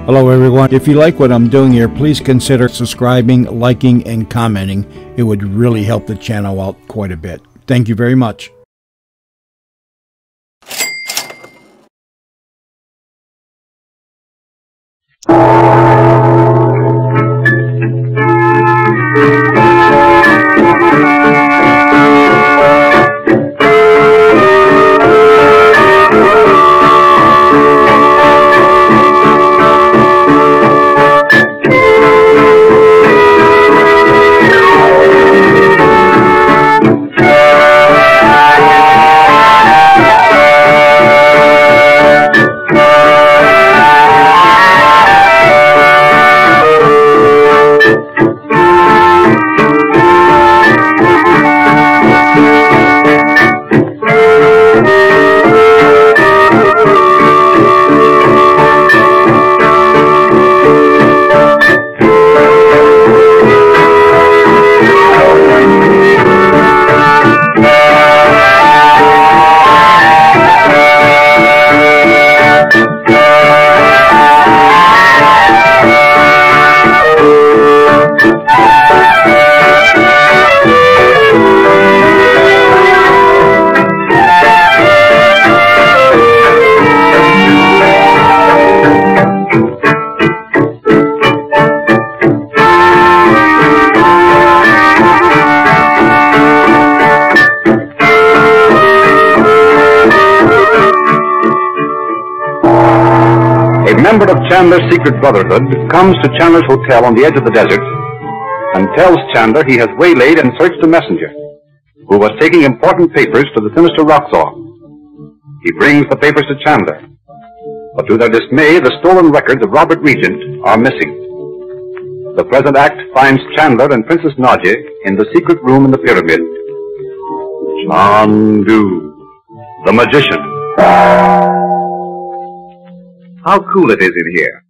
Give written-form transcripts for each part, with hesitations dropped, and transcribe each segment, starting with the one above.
Hello everyone. If you like what I'm doing here, please consider subscribing, liking, and commenting. It would really help the channel out quite a bit. Thank you very much. A member of Chandler's secret brotherhood comes to Chandler's hotel on the edge of the desert and tells Chandler he has waylaid and searched a messenger who was taking important papers to the sinister Roxor. He brings the papers to Chandler, but to their dismay, the stolen records of Robert Regent are missing. The present act finds Chandler and Princess Naji in the secret room in the pyramid. Chandu, the magician. How cool it is in here.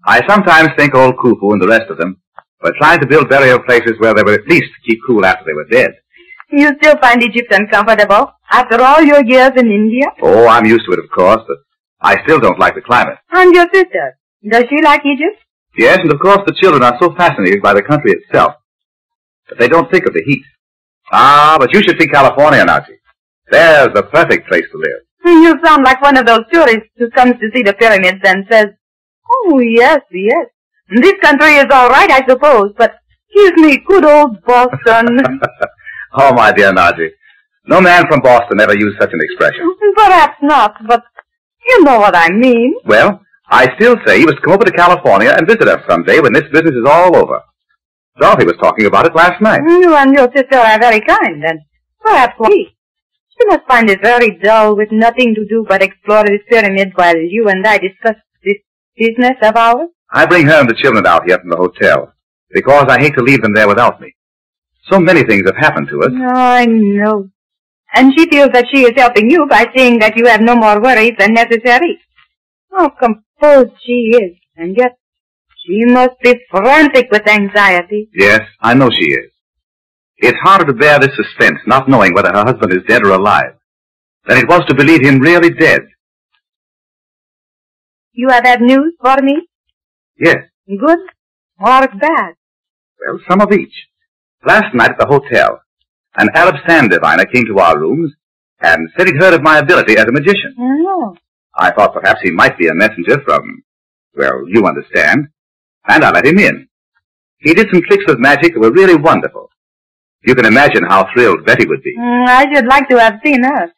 I sometimes think old Khufu and the rest of them were trying to build burial places where they would at least keep cool after they were dead. You still find Egypt uncomfortable after all your years in India? Oh, I'm used to it, of course, but I still don't like the climate. And your sister, does she like Egypt? Yes, and of course the children are so fascinated by the country itself. But they don't think of the heat. Ah, but you should see California, Naji. There's the perfect place to live. You sound like one of those tourists who comes to see the pyramids and says, "Oh, yes, yes. This country is all right, I suppose, but give me good old Boston." Oh, my dear Naji, no man from Boston ever used such an expression. Perhaps not, but you know what I mean. Well, I still say you must come over to California and visit us someday when this business is all over. Dorothy was talking about it last night. You and your sister are very kind, and perhaps we. She must find it very dull with nothing to do but explore this pyramid while you and I discuss this business of ours. I bring her and the children out here from the hotel because I hate to leave them there without me. So many things have happened to us. Oh, I know. And she feels that she is helping you by seeing that you have no more worries than necessary. How composed she is, and yet she must be frantic with anxiety. Yes, I know she is. It's harder to bear this suspense, not knowing whether her husband is dead or alive, than it was to believe him really dead. You have had news for me? Yes. Good or bad? Well, some of each. Last night at the hotel, an Arab sand diviner came to our rooms and said he'd heard of my ability as a magician. Oh. I thought perhaps he might be a messenger from, well, you understand, and I let him in. He did some tricks of magic that were really wonderful. You can imagine how thrilled Betty would be. I should like to have seen her.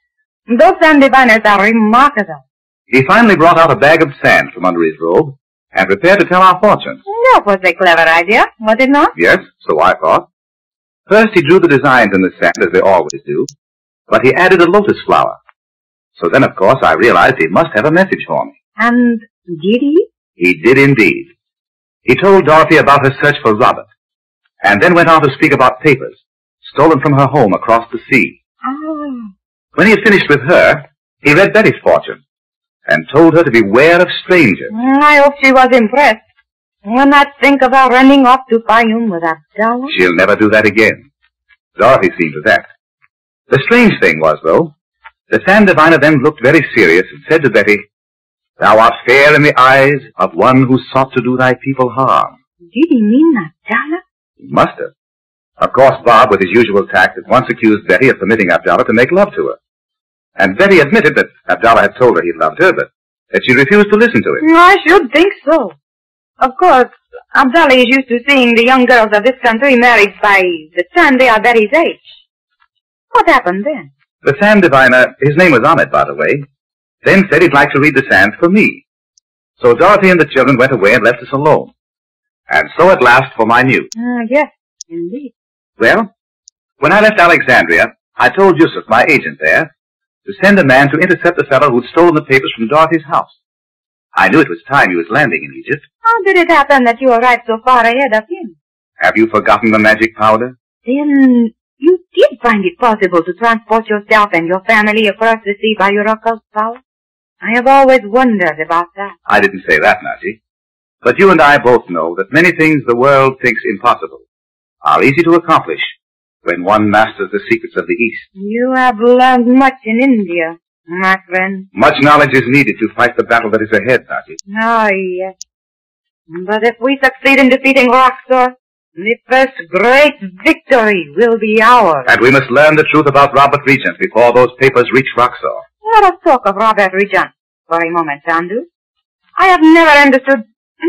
Those sand diviners are remarkable. He finally brought out a bag of sand from under his robe and prepared to tell our fortunes. That was a clever idea, was it not? Yes, so I thought. First he drew the designs in the sand as they always do, but he added a lotus flower. So then, of course, I realized he must have a message for me. And did he? He did indeed. He told Dorothy about her search for Robert, and then went on to speak about papers stolen from her home across the sea. Ah. When he had finished with her, he read Betty's fortune and told her to beware of strangers. I hope she was impressed. Will not think of her running off to Fayum with Abdallah. She'll never do that again. Dorothy seen to that. The strange thing was, though, the sand diviner then looked very serious and said to Betty, Thou art fair in the eyes of one who sought to do thy people harm. Did he mean Abdallah? He must have. Of course, Bob, with his usual tact, at once accused Betty of permitting Abdallah to make love to her. And Betty admitted that Abdallah had told her he loved her, but that she refused to listen to him. I should think so. Of course, Abdallah is used to seeing the young girls of this country married by the time they are Betty's age. What happened then? The sand diviner, his name was Ahmed, by the way, then said he'd like to read the sands for me. So Dorothy and the children went away and left us alone. And so at last for my news. Yes, indeed. Well, when I left Alexandria, I told Yusuf, my agent there, to send a man to intercept the fellow who'd stolen the papers from Dorothy's house. I knew it was time he was landing in Egypt. How did it happen that you arrived so far ahead of him? Have you forgotten the magic powder? Then you did find it possible to transport yourself and your family across the sea by your occult power? I have always wondered about that. I didn't say that, Najee. But you and I both know that many things the world thinks impossible are easy to accomplish when one masters the secrets of the East. You have learned much in India, my friend. Much knowledge is needed to fight the battle that is ahead, Najee. Ah, yes. But if we succeed in defeating Roxor, the first great victory will be ours. And we must learn the truth about Robert Regent before those papers reach Roxor. Let us talk of Robert Regent for a moment, Chandu. I have never understood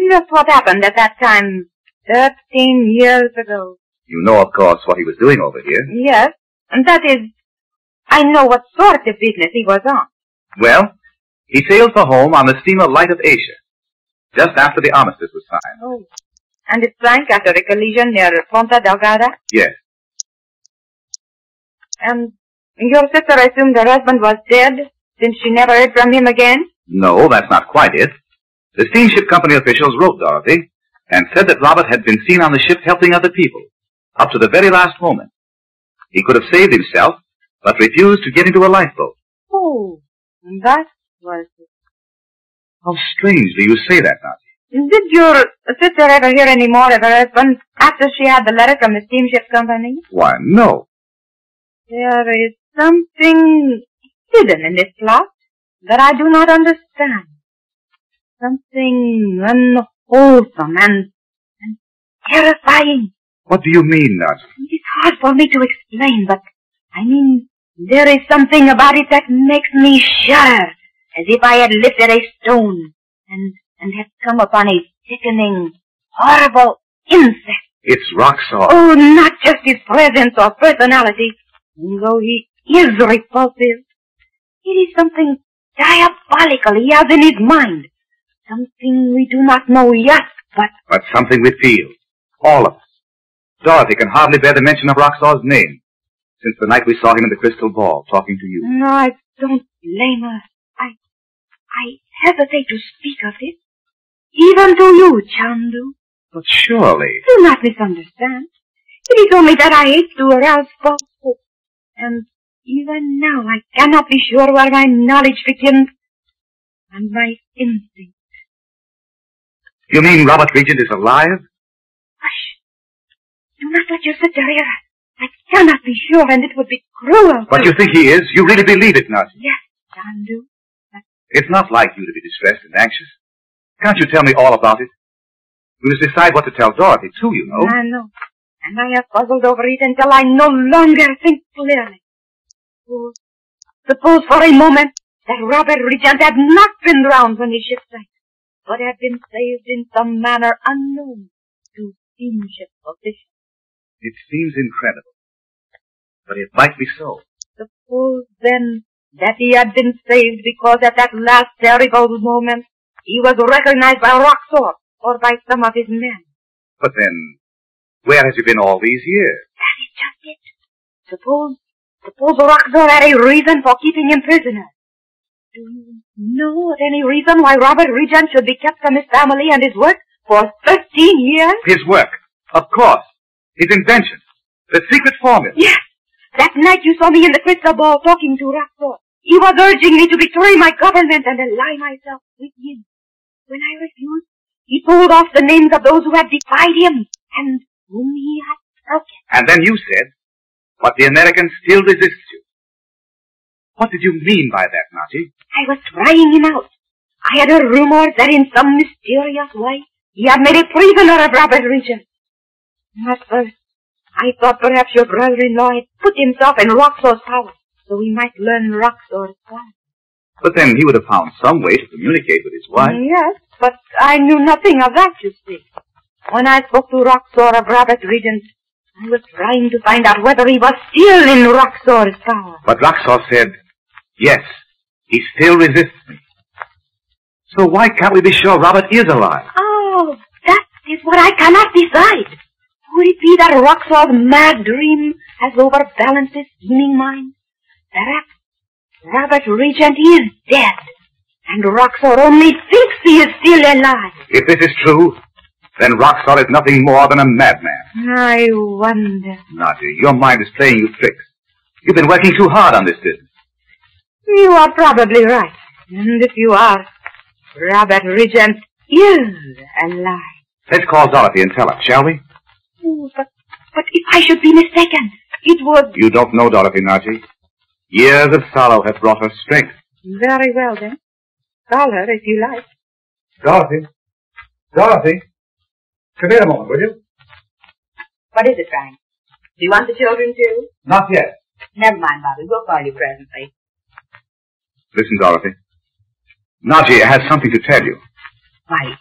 just what happened at that time, 13 years ago. You know, of course, what he was doing over here. Yes, and that is, I know what sort of business he was on. Well, he sailed for home on the steamer Light of Asia, just after the armistice was signed. Oh, and it sank after a collision near Ponta Delgada? Yes. And your sister assumed her husband was dead, since she never heard from him again? No, that's not quite it. The steamship company officials wrote Dorothy and said that Robert had been seen on the ship helping other people, up to the very last moment. He could have saved himself, but refused to get into a lifeboat. Oh, that was it. How strangely you say that, Najee. Did your sister ever hear any more of her husband after she had the letter from the steamship company? Why, no. There is something hidden in this plot that I do not understand. Something unwholesome and terrifying. What do you mean, Najee? It is hard for me to explain, but I mean, there is something about it that makes me shudder, as if I had lifted a stone and had come upon a sickening, horrible insect. It's Roxor. Oh, not just his presence or personality, though he is repulsive. It is something diabolical he has in his mind. Something we do not know yet, But something we feel. All of us. Dorothy can hardly bear the mention of Roxor's name since the night we saw him in the crystal ball talking to you. No, I don't blame her. I hesitate to speak of it. Even to you, Chandu. But surely... Do not misunderstand. It is only that I hate to arouse false hope. And even now I cannot be sure where my knowledge begins and my instinct. You mean Robert Regent is alive? Hush. Do not let your sister hear us. I cannot be sure, and it would be cruel. But you think he is? You really believe it, Najee? Yes, Chandu. It's not like you to be distressed and anxious. Can't you tell me all about it? We must decide what to tell Dorothy, too, you know. I know. And I have puzzled over it until I no longer think clearly. Oh, suppose for a moment that Robert Regent had not been drowned when his ship sank, but had been saved in some manner unknown to steamship officials. It seems incredible. But it might be so. Suppose, then, that he had been saved because at that last terrible moment he was recognized by Roxor or by some of his men. But then, where has he been all these years? That is just it. Suppose Roxor had a reason for keeping him prisoner. Do you know of any reason why Robert Regent should be kept from his family and his work for 13 years? His work, of course. His invention. The secret formula. Yes. That night you saw me in the crystal ball talking to Roxor. He was urging me to betray my government and ally myself with him. When I refused, he told off the names of those who had defied him and whom he had broken. And then you said, but the Americans still resist you. What did you mean by that, Najee? I was trying him out. I had a rumor that in some mysterious way he had made a prisoner of Robert Regent. At first, I thought perhaps your brother-in-law had put himself in Roxor's power, so he might learn Roxor's plan. But then he would have found some way to communicate with his wife. Yes, but I knew nothing of that, you see. When I spoke to Roxor of Robert Regent, I was trying to find out whether he was still in Roxor's power. But Roxor said, yes, he still resists me. So why can't we be sure Robert is alive? Oh, that is what I cannot decide. Would it be that Roxor's mad dream has overbalanced his scheming mind? Perhaps Robert Regent is dead, and Roxor only thinks he is still alive. If this is true, then Roxor is nothing more than a madman. I wonder. Nadia, your mind is playing you tricks. You've been working too hard on this business. You are probably right. And if you are, Robert Regent is alive. Let's call Dorothy and tell her, shall we? Oh, but if I should be mistaken, it would... You don't know Dorothy, Naji. Years of sorrow have brought her strength. Very well, then. Call her if you like. Dorothy? Dorothy? Come here a moment, will you? What is it, Frank? Do you want the children, too? Not yet. Never mind, Bobby. We'll call you presently. Listen, Dorothy. Naji has something to tell you. Why,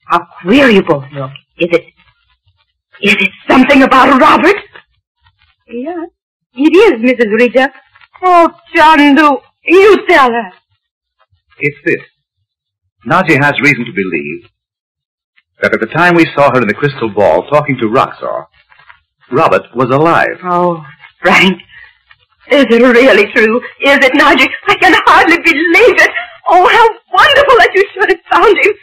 how queer you both look. Is it something about Robert? Yes, it is, Mrs. Regent. Oh, Chandu, you tell her. It's this. Naji has reason to believe that at the time we saw her in the crystal ball talking to Roxor, Robert was alive. Oh, Frank, is it really true? Is it, Naji? I can hardly believe it. Oh, how wonderful that you should have found him.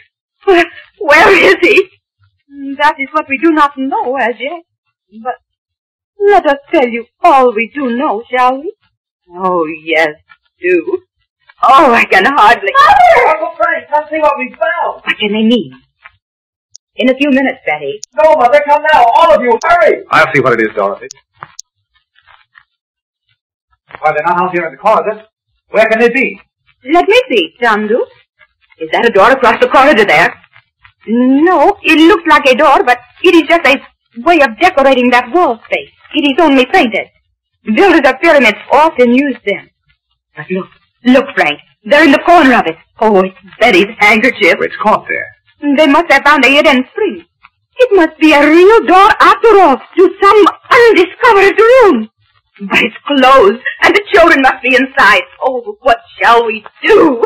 Where is he? That is what we do not know as yet. But let us tell you all we do know, shall we? Oh, yes, do. Oh, I can hardly... Mother! Uncle Frank, come see what we found. What can they mean? In a few minutes, Betty. No, Mother, come now. All of you, hurry. I'll see what it is, Dorothy. Why, they're not out here in the corridor. Where can they be? Let me see, Chandu. Is that a door across the corridor there? No, it looks like a door, but it is just a way of decorating that wall space. It is only painted. Builders of pyramids often use them. But look, Frank. They're in the corner of it. Oh, it's Betty's handkerchief. It's caught there. They must have found a hidden spring. It must be a real door after all, to some undiscovered room. But it's closed, and the children must be inside. Oh, what shall we do?